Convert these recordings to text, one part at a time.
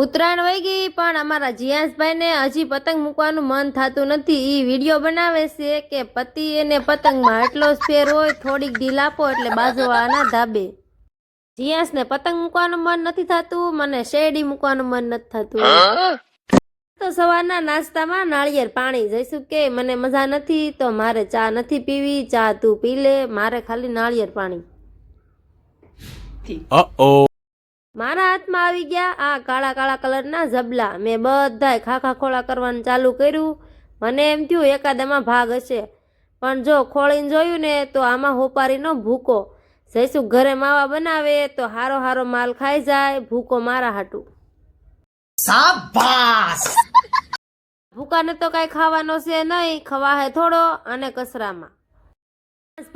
ઉત્તરાયણ વહી ગઈ પણ અમારા જીયાસભાઈને હજી પતંગ મૂકવાનું મન થતું નથી. એ વિડીયો બનાવે છે કે પતિ અને પતંગમાં એટલો જ ફેર હોય, થોડીક ઢીલ આપો એટલે બાજુવાળાના ધાબે. જીયાસને પતંગ મૂકવાનું મન નથી થતું, મને શેરડી મૂકવાનું મન નથી થતું. તો સવારના નાસ્તામાં નાળિયેર પાણી. જઈશું કે મને મજા નથી તો મારે ચા નથી પીવી, ચા તું પી લે, મારે ખાલી નાળિયેર પાણી. મારા હાથમાં આવી ગયા આ કાળા કાળા કલરના ઝબલા. મેં બધાય ખાખા ખોળા કરવાનું ચાલુ કર્યું. મને એમ થયું એકાદામાં ભાગ હશે, પણ જો ખોળીને જોયું ને તો આમાં હોપારીનો ભૂકો. જઈશું ઘરે માવા બનાવે તો હારો હારો માલ ખાઈ જાય, ભૂકો મારા હાટું. શાબાશ! ભૂકાને તો કઈ ખાવાનો છે નહીં, ખવાહે થોડો અને કચરામાં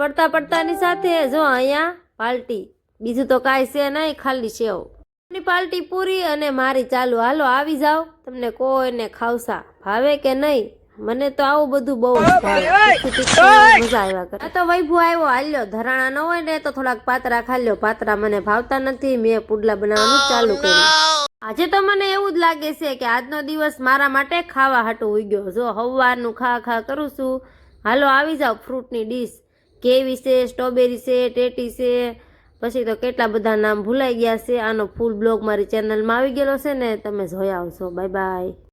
પડતા પડતાની સાથે જો અહીંયા પાર્ટી, બીજું તો કાંઈ છે નહીં, ખાલી સેવ. પાર્ટી પૂરી અને મારી ચાલુ. હાલો આવી જાવ, તમને કોઈને ખાવસા ભાવે કે નહીં? મને તો આવું બધું બહુ મજા આવ્યા કરે. આ તો વૈભવ આવ્યો, હાલ્યો. ધરાણા ન હોય ને તો થોડાક પાતરા ખાલ્યો. પાતરા મને ભાવતા નથી, મેં પુડલા બનાવવાનું ચાલુ કર્યું. આજે તો મને એવું જ લાગે છે કે આજનો દિવસ મારા માટે ખાવા હાટું હોઈ ગયો. જો હવારનું ખા ખા કરું છું. હાલો આવી જાવ. ફ્રૂટની ડીશ કેવી છે, સ્ટ્રોબેરી છે, ટેટી છે, પછી તો કેટલા બધા નામ ભૂલાઈ ગયા છે. આનો ફૂલ બ્લોગ મારી ચેનલમાં આવી ગયેલો છે ને, તમે જોઈ આવશો. Bye bye.